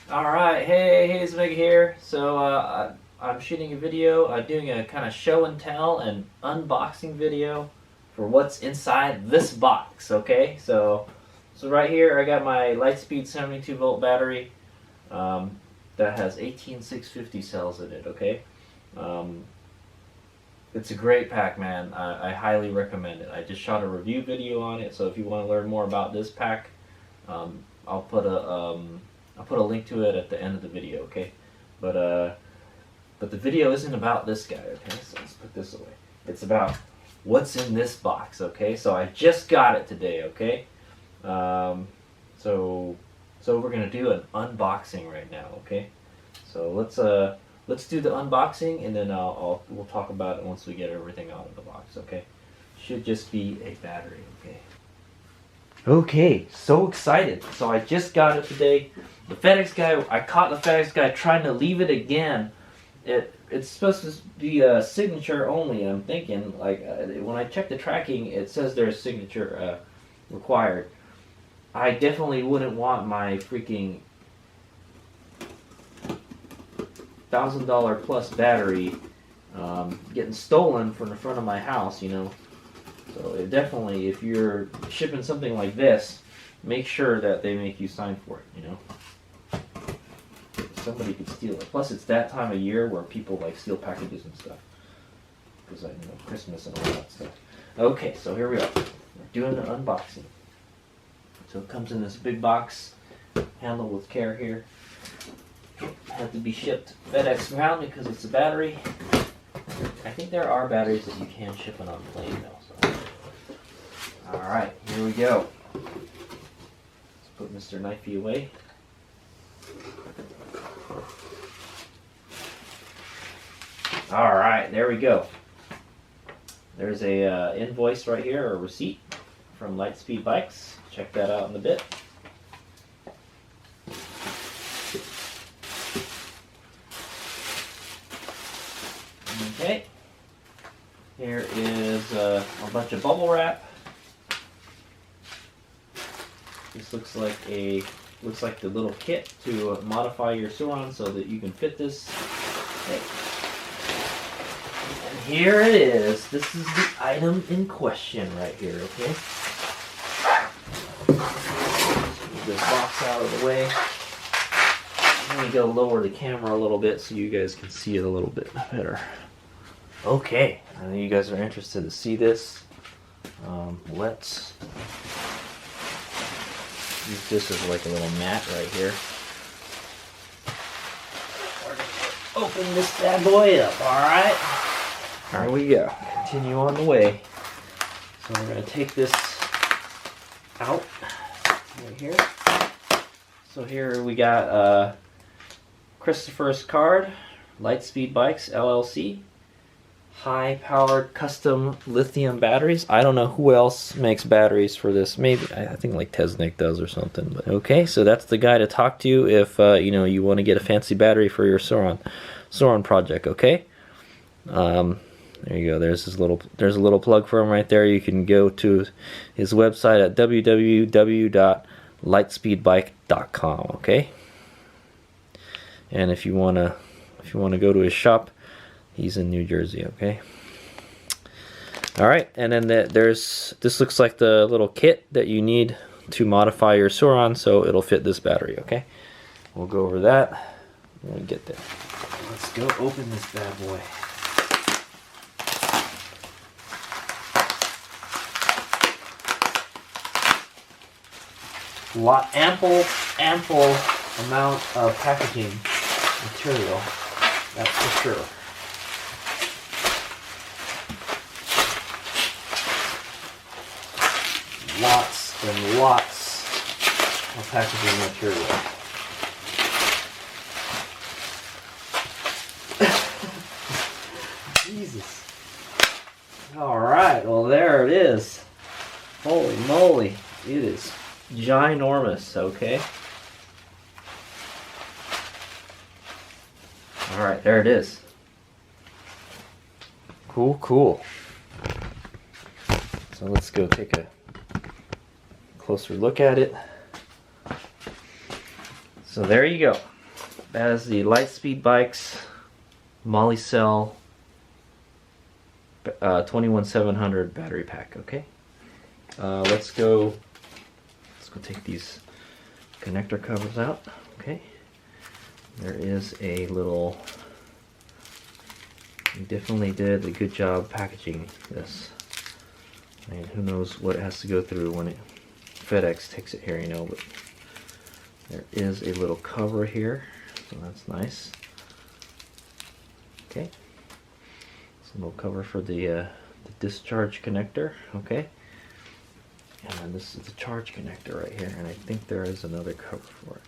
Alright, hey, it's Meg here. So I'm shooting a video, doing a kind of show and tell and unboxing video for what's inside this box, okay? So right here I got my Lightspeed 72 volt battery that has 18650 cells in it, okay? It's a great pack, man. I highly recommend it. I just shot a review video on it, so if you want to learn more about this pack, I'll put a link to it at the end of the video, okay? But the video isn't about this guy, okay? So let's put this away. It's about what's in this box, okay? So I just got it today, okay? So we're gonna do an unboxing right now, okay? So let's do the unboxing, and then we'll talk about it once we get everything out of the box, okay? Should just be a battery, okay? Okay, so excited. So I just got it today. The FedEx guy, I caught the FedEx guy trying to leave it again. It's supposed to be a signature only. I'm thinking, like, when I check the tracking, it says there's signature required. I definitely wouldn't want my freaking $1,000 plus battery getting stolen from the front of my house, you know. So it definitely, if you're shipping something like this, make sure that they make you sign for it, you know. Somebody could steal it. Plus, it's that time of year where people like steal packages and stuff. Because, you know, Christmas and all that stuff. Okay, so here we are. We're doing an unboxing. So it comes in this big box, handled with care here. Had to be shipped FedEx ground because it's a battery. I think there are batteries that you can ship it on plane though. So. Alright, here we go. Let's put Mr. Knifey away. Alright, there we go. There's a invoice right here, or a receipt from Lightspeed Bikes. Check that out in a bit. Okay. Here is a bunch of bubble wrap. This looks like the little kit to modify your Suron so that you can fit this. Okay. And here it is. This is the item in question right here, okay? Move this box out of the way. Let me go lower the camera a little bit so you guys can see it a little bit better. Okay, I know you guys are interested to see this. Let's use this as like a little mat right here. Open this bad boy up, alright? Here we go. Continue on the way. So we're going to take this out right here. So here we got Christopher's card, Lightspeed Bikes LLC. High-powered custom lithium batteries. I don't know who else makes batteries for this. Maybe I think like Tesnick does or something. But okay, so that's the guy to talk to if you know, you want to get a fancy battery for your Suron project. Okay. There you go. There's a little plug for him right there. You can go to his website at www.lightspeedbike.com. Okay. And if you wanna go to his shop, he's in New Jersey, okay? Alright, and then this looks like the little kit that you need to modify your Suron so it'll fit this battery, okay? We'll go over that when we get there. Let's go open this bad boy. Ample amount of packaging material, that's for sure. Lots and lots packaging material. Jesus. Alright, well there it is. Holy moly. It is ginormous, okay? Alright, there it is. Cool, cool. So let's go take a closer look at it. So there you go. That is the Lightspeed Bikes Molicel 21700 battery pack. Okay. Let's go take these connector covers out. Okay. There is a little. You definitely did a good job packaging this. I mean, who knows what it has to go through when FedEx takes it here, you know, but there is a little cover here, so that's nice. Okay. It's a little cover for the discharge connector, okay. And then this is the charge connector right here, and I think there is another cover for it.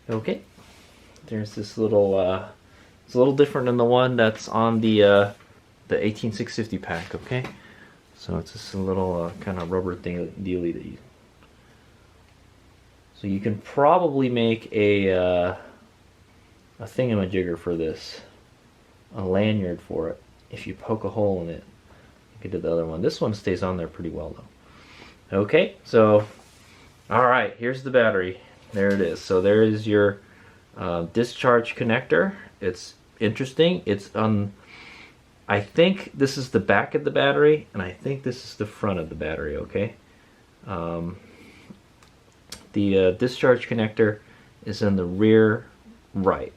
Okay, there's this little, it's a little different than the one that's on the 18650 pack, okay? So it's just a little kind of rubber dealy that you... So you can probably make a thingamajigger for this, a lanyard for it, if you poke a hole in it. You could do the other one. This one stays on there pretty well though. Okay, so, alright, here's the battery. There it is. So there is your discharge connector. It's interesting. It's on, I think this is the back of the battery, and I think this is the front of the battery, okay? The discharge connector is in the rear right,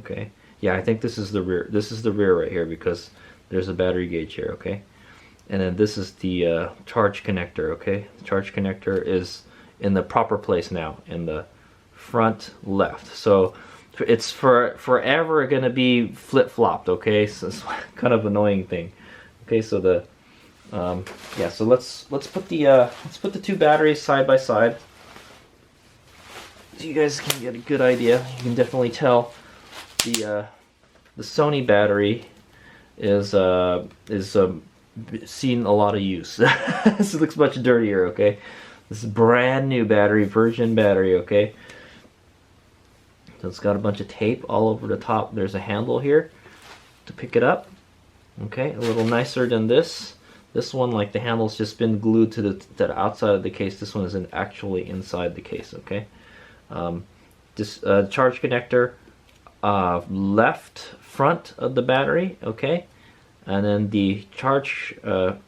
okay? Yeah, I think this is the rear. This is the rear right here because there's a battery gauge here, okay? And then this is the charge connector, okay? The charge connector is in the proper place now, in the front left. So it's forever gonna be flip-flopped, okay? So it's kind of annoying thing. Okay, so the yeah, so let's put the two batteries side by side so you guys can get a good idea. You can definitely tell the Sony battery is seen a lot of use. This looks much dirtier, okay? This is brand new battery, version battery, okay? So it's got a bunch of tape all over the top. There's a handle here to pick it up. Okay, a little nicer than this. This one, like, the handle's just been glued to the outside of the case. This one is actually inside the case, okay? This charge connector, left front of the battery, okay? And then the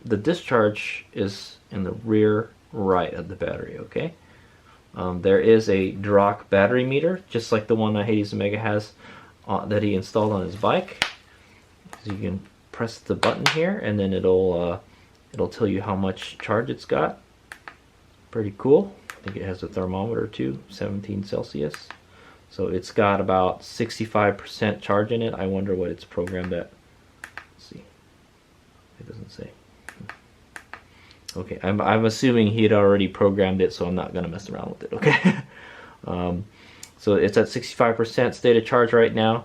discharge is in the rear right of the battery, okay? There is a Drock battery meter, just like the one that Hades Omega has that he installed on his bike. So you can press the button here, and then it'll tell you how much charge it's got. Pretty cool. I think it has a thermometer too, 17 Celsius. So it's got about 65% charge in it. I wonder what it's programmed at. Let's see. It doesn't say. Okay, I'm assuming he had already programmed it, so I'm not gonna mess around with it. Okay. So it's at 65% state of charge right now,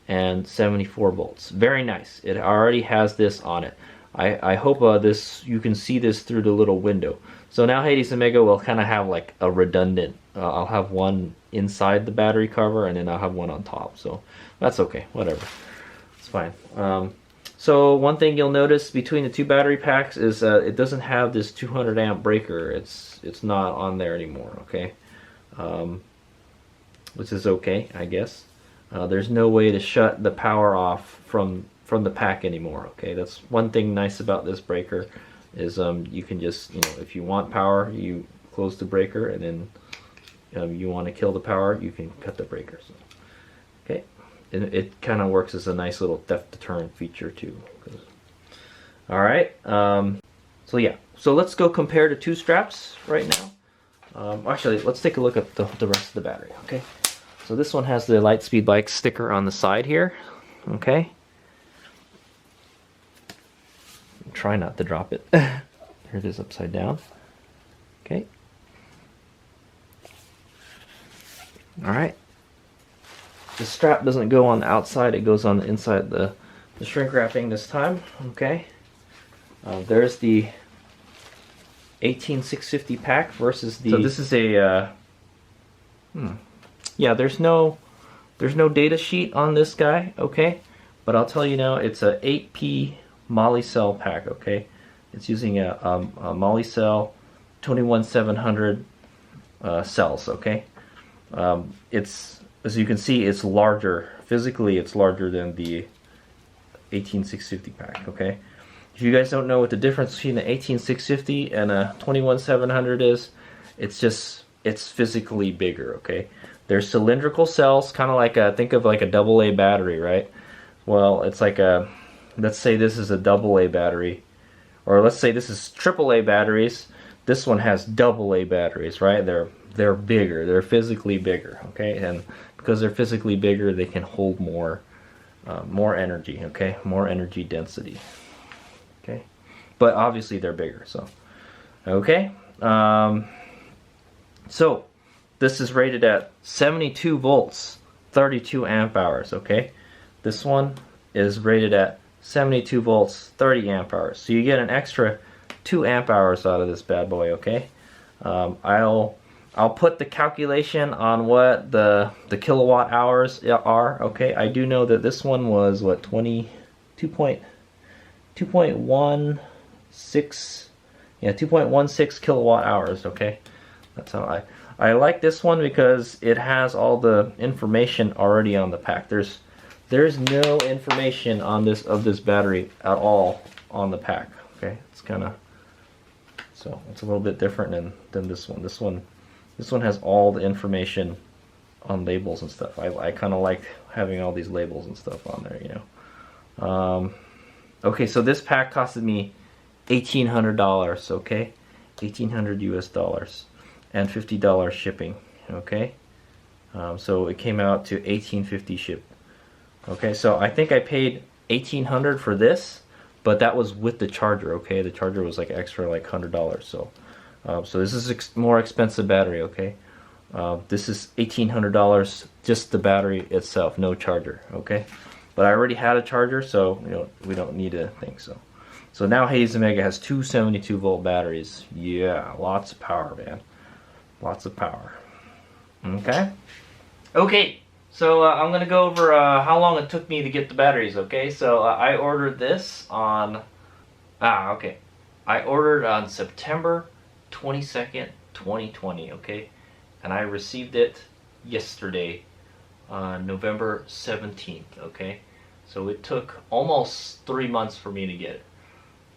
and 74 volts. Very nice. It already has this on it. I hope you can see this through the little window. So now Hades Omega will kind of have like a redundant. I'll have one inside the battery cover, and then I'll have one on top. So that's okay. Whatever. It's fine. So one thing you'll notice between the two battery packs is it doesn't have this 200 amp breaker. It's not on there anymore. Okay, which is okay, I guess. There's no way to shut the power off from the pack anymore. Okay, that's one thing nice about this breaker is you can just, if you want power, you close the breaker, and then you want to kill the power, you can cut the breaker. So, okay. It kind of works as a nice little theft deterrent feature too. Alright, so yeah, so let's go compare the two straps right now. Actually, let's take a look at the rest of the battery, okay? So this one has the Lightspeed Bike sticker on the side here. okay? Try not to drop it. Here it is upside down. Okay. Alright. The strap doesn't go on the outside, it goes on the inside the shrink wrapping this time. Okay. There's the 18650 pack versus the... So this is a... Yeah, there's no data sheet on this guy, okay? But I'll tell you now, it's a 8P Moly cell pack, okay? It's using a Moly cell 21700 cells, okay? It's, as you can see, it's larger. Physically, it's larger than the 18650 pack, okay? If you guys don't know what the difference between the 18650 and a 21700 is, it's physically bigger, okay? They're cylindrical cells, kind of like think of like a AA battery, right? Well, it's like let's say this is a AA battery, or let's say this is AAA batteries. This one has AA batteries, right? They're bigger. They're physically bigger, okay? And because they're physically bigger, they can hold more energy, okay? More energy density, okay? But obviously they're bigger, so okay. So this is rated at 72 volts, 32 amp hours, okay? This one is rated at 72 volts, 30 amp hours. So you get an extra 2 amp hours out of this bad boy, okay? I'll put the calculation on what the kilowatt hours are, okay? I do know that this one was what, 2.16 kilowatt hours, okay? That's how I like this one because it has all the information already on the pack. There's no information on this battery at all on the pack, okay? It's kind of, so it's a little bit different than this one. This one has all the information on labels and stuff. I kind of like having all these labels and stuff on there, you know. Okay, so this pack costed me $1,800, okay? $1,800 US dollars and $50 shipping, okay? So it came out to $1,850 shipped. Okay, so I think I paid $1,800 for this, but that was with the charger, okay? The charger was like extra, like $100, so this is more expensive battery, okay? This is $1,800, just the battery itself, no charger, okay? But I already had a charger, so you know we don't need a thing. So now Hades Omega has two 72 volt batteries. Yeah, lots of power, man. Lots of power. Okay. Okay. So I'm gonna go over how long it took me to get the batteries. Okay. So I ordered this on. Okay. I ordered on September 22nd, 2020. Okay, and I received it yesterday, November 17th. Okay. So it took almost 3 months for me to get it.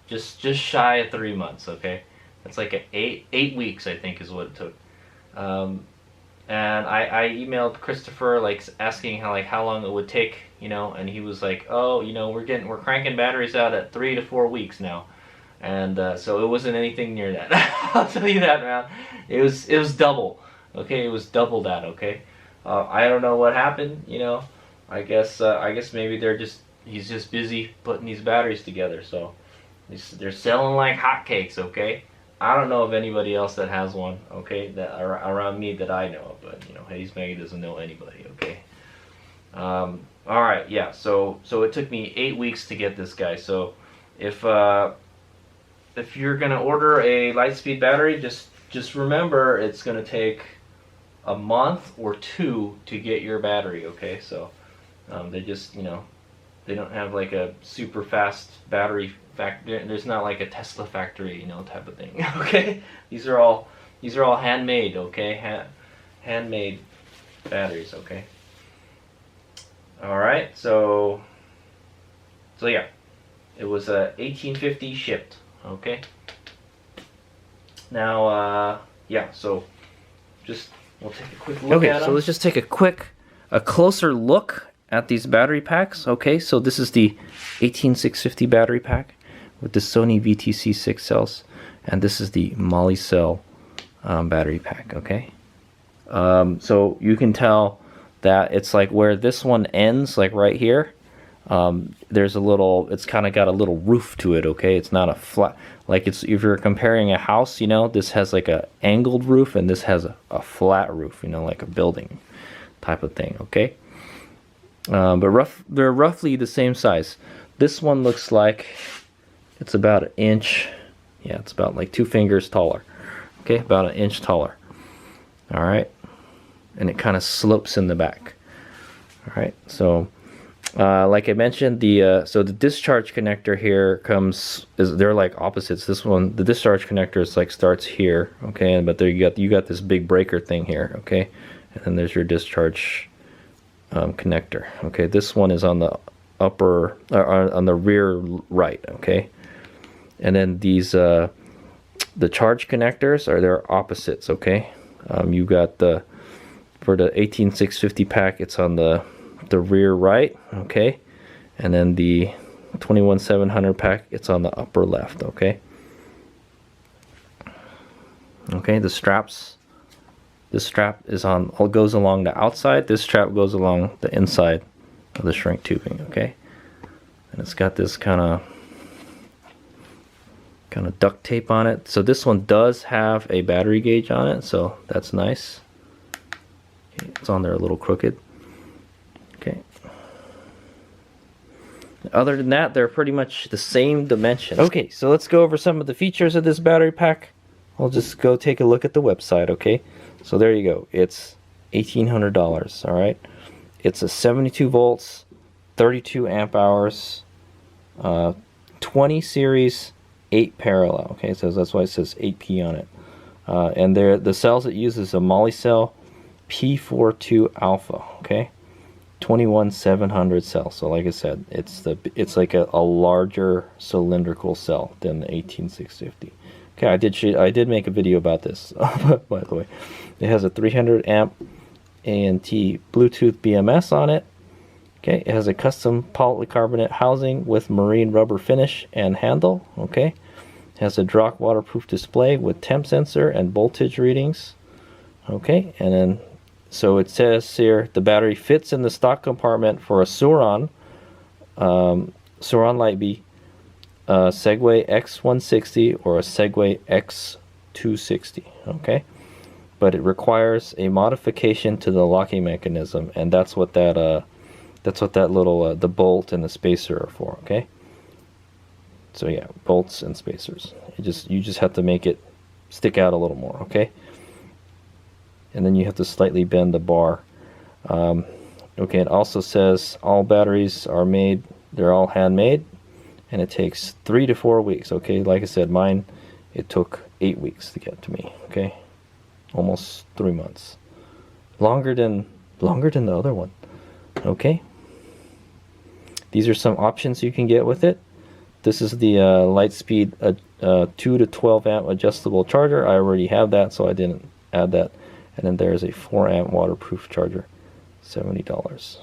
Just shy of 3 months, okay? That's like eight weeks, I think, is what it took. And I emailed Christopher, like, asking how long it would take, you know, and he was like, oh, you know, we're cranking batteries out at 3 to 4 weeks now. And so it wasn't anything near that. I'll tell you that, man. It was double, okay? It was double that, okay? I don't know what happened, you know. I guess maybe he's just busy putting these batteries together, so they're selling like hotcakes, okay? I don't know of anybody else that has one, okay, that around me that I know of, but you know, Hades Omega doesn't know anybody, okay? All right, yeah. So it took me 8 weeks to get this guy. So if you're gonna order a Lightspeed battery, just remember it's gonna take a month or 2 to get your battery, okay? So they just, you know, they don't have like a super fast battery factory. There's not like a Tesla factory, you know, type of thing. Okay, these are all handmade. Okay, handmade batteries. Okay. All right. So yeah, it was $1,850 shipped. Okay. Now yeah. So we'll take a quick look at them. So let's just take a closer look at these battery packs. Okay, so this is the 18650 battery pack with the Sony VTC6 cells, and this is the Moly cell battery pack. Okay, so you can tell that it's like where this one ends, like right here, there's a little, it's kind of got a little roof to it, okay? It's not a flat, like it's, if you're comparing a house, you know, this has like a angled roof and this has a flat roof, you know, like a building type of thing, okay? But they're roughly the same size. This one looks like it's about an inch, yeah, it's about like 2 fingers taller, okay? About an inch taller, all right? And it kind of slopes in the back, all right? So like I mentioned, so the discharge connector here they're like opposites. This one, the discharge connector is like starts here, okay, but there you got this big breaker thing here, okay, and then there's your discharge connector, okay. This one is on the upper, on the rear right, okay, and then these the charge connectors are their opposites, okay. You got for the 18650 pack, it's on the rear right, okay, and then the 21700 pack, it's on the upper left, okay. Okay, the straps, this strap is on, goes along the outside, this strap goes along the inside of the shrink tubing, okay, and it's got this kind of duct tape on it. So this one does have a battery gauge on it, so that's nice. Okay, it's on there a little crooked. Okay. Other than that, they're pretty much the same dimension. Okay, so let's go over some of the features of this battery pack. I'll just go take a look at the website, okay? So there you go. It's $1,800, all right? It's a 72 volts, 32 amp hours, 20 series, 8 parallel, okay? So that's why it says 8P on it. And the cells it uses a moly cell P42 alpha, okay? 21700 cell. So like I said, it's like a larger cylindrical cell than the 18650. Okay, I did make a video about this by the way. It has a 300 amp ANT Bluetooth BMS on it. Okay, it has a custom polycarbonate housing with marine rubber finish and handle. Okay, it has a Drock waterproof display with temp sensor and voltage readings. Okay, and then so it says here the battery fits in the stock compartment for a Suron Lite B, Segway X160 or a Segway X260. Okay, but it requires a modification to the locking mechanism, and that's what that little the bolt and the spacer are for. Okay, so yeah, bolts and spacers. You just have to make it stick out a little more. Okay. And then you have to slightly bend the bar. Okay, it also says all batteries are made, they're all handmade, and it takes 3 to 4 weeks. Okay, like I said, mine, it took 8 weeks to get to me. Okay, almost 3 months, longer than the other one. Okay, these are some options you can get with it. This is the Lightspeed 2 to 12 amp adjustable charger. I already have that, so I didn't add that. And then there's a 4 amp waterproof charger, $70.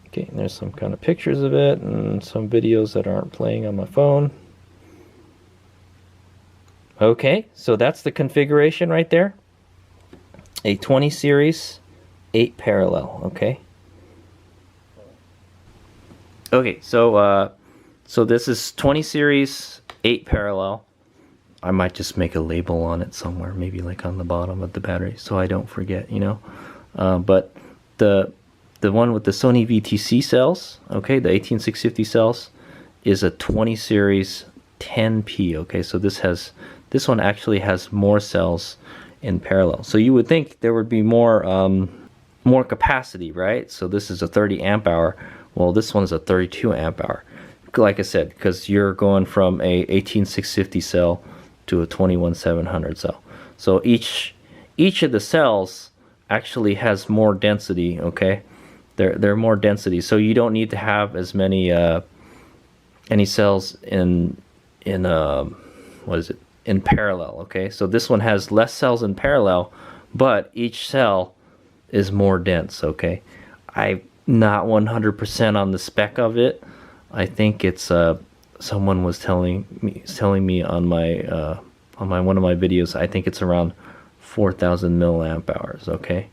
Okay, and there's some kind of pictures of it and some videos that aren't playing on my phone. Okay, so that's the configuration right there. A 20 series, 8 parallel, okay? Okay, so this is 20 series, 8 parallel. I might just make a label on it somewhere, maybe like on the bottom of the battery, so I don't forget, you know. But the one with the Sony VTC cells, okay, the 18650 cells, is a 20 series 10P. Okay, so this one actually has more cells in parallel. So you would think there would be more capacity, right? So this is a 30 amp hour. Well, this one is a 32 amp hour. Like I said, because you're going from a 18650 cell to a 21700 cell. So each of the cells actually has more density, okay? They're more density, so you don't need to have as many any cells in parallel, okay? So this one has less cells in parallel, but each cell is more dense, okay? I'm not 100% on the spec of it. I think it's someone was telling me on my one of my videos, I think it's around 4,000 milliamp hours, okay?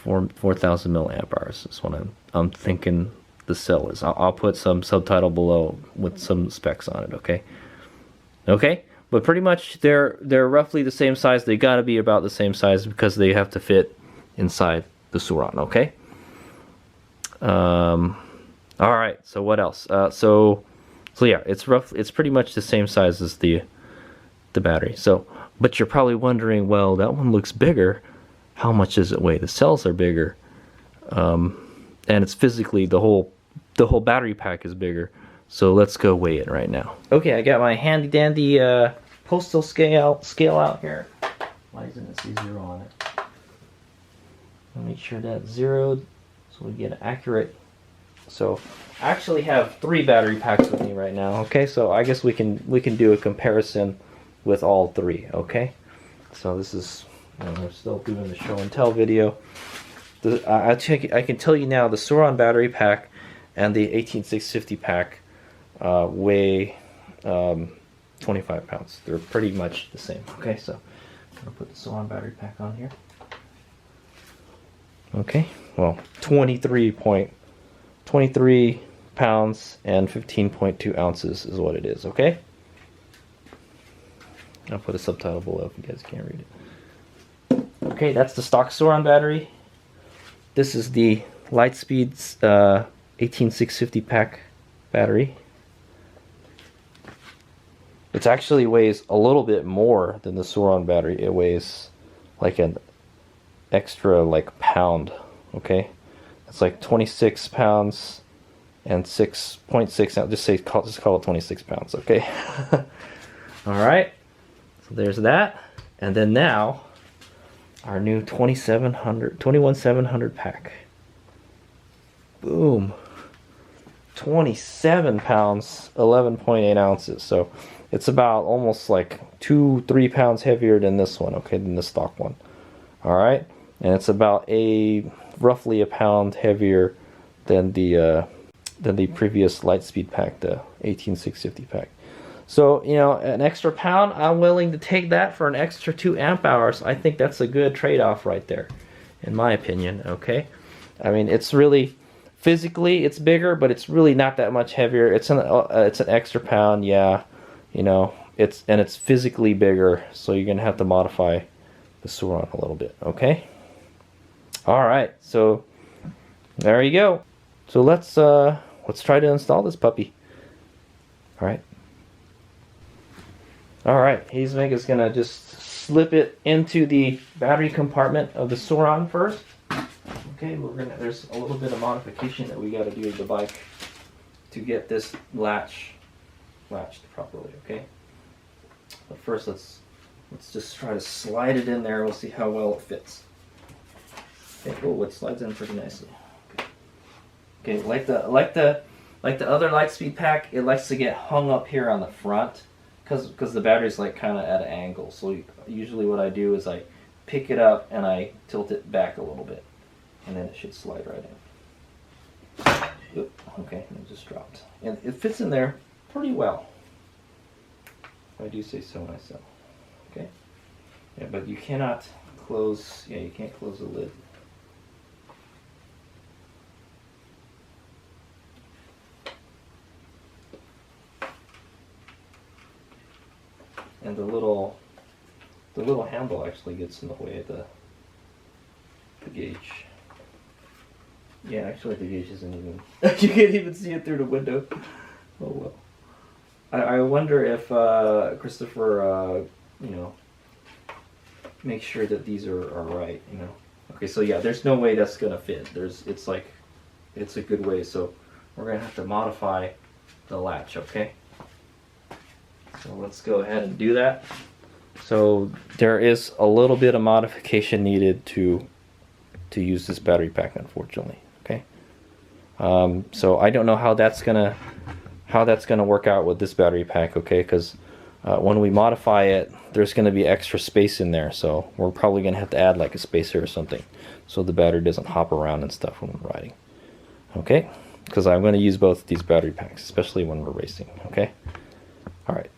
4,000 milliamp hours is what I'm thinking the cell is. I'll put some subtitle below with some specs on it. Okay, but pretty much they're roughly the same size. They got to be about the same size because they have to fit inside the Suron. Okay. All right. So what else? So yeah, it's pretty much the same size as the battery. So, but you're probably wondering, well, that one looks bigger. How much does it weigh? The cells are bigger, and it's physically the whole battery pack is bigger. So let's go weigh it right now. Okay, I got my handy dandy postal scale out here. Why doesn't it say 0 on it? I'll make sure that's zeroed so we get an accurate. So I actually have 3 battery packs with me right now. Okay, so I guess we can do a comparison with all 3. Okay, so this is, we're still doing the show and tell video. I can tell you now the Suron battery pack and the 18650 pack weigh 25 pounds. They're pretty much the same. Okay, so I'm gonna put the Suron battery pack on here. Okay, well, 23 pounds and 15.2 ounces is what it is. Okay, I'll put a subtitle below if you guys can't read it. Okay, that's the stock Suron battery. This is the Lightspeed's 18650 pack battery. It actually weighs a little bit more than the Suron battery. It weighs like an extra like pound. Okay, it's like 26 pounds and 6.6 ounces. Just call it 26 pounds. Okay. All right. So there's that, and then now our new 21700 pack. Boom. 27 pounds, 11.8 ounces. So it's about almost like 2-3 pounds heavier than this one, okay, than the stock one. All right, and it's about roughly a pound heavier than the previous Lightspeed pack, the 18650 pack. So, you know, an extra pound, I'm willing to take that for an extra 2 amp hours. I think that's a good trade-off right there, in my opinion. Okay, I mean, it's really physically it's bigger, but it's really not that much heavier. It's an extra pound, yeah. You know, it's physically bigger, so you're gonna have to modify the Suron a little bit. Okay. All right, so there you go. So let's try to install this puppy. All right. All right, Hazemeg gonna just slip it into the battery compartment of the Suron first. Okay, there's a little bit of modification that we got to do to the bike to get this latched properly. Okay, but first let's just try to slide it in there. We'll see how well it fits. Okay, oh, it slides in pretty nicely. Okay, like the other Lightspeed pack, it likes to get hung up here on the front because the battery's like kind of at an angle. So usually what I do is I pick it up and I tilt it back a little bit, and then it should slide right in. Oop, okay, it just dropped, and it fits in there pretty well, if I do say so myself. Okay, yeah, but you cannot close. Yeah, you can't close the lid. And the little handle actually gets in the way of the gauge. Yeah, actually the gauge isn't even... you can't even see it through the window. Oh well. I wonder if Christopher, you know, makes sure that these are right, you know. Okay, so yeah, there's no way that's gonna fit. It's a good way, so we're gonna have to modify the latch, okay? So let's go ahead and do that. So there is a little bit of modification needed to use this battery pack, unfortunately. Okay. So I don't know how that's gonna work out with this battery pack. Okay, because when we modify it, there's gonna be extra space in there. So we're probably gonna have to add like a spacer or something, so the battery doesn't hop around and stuff when we're riding. Okay, because I'm gonna use both these battery packs, especially when we're racing. Okay. All right.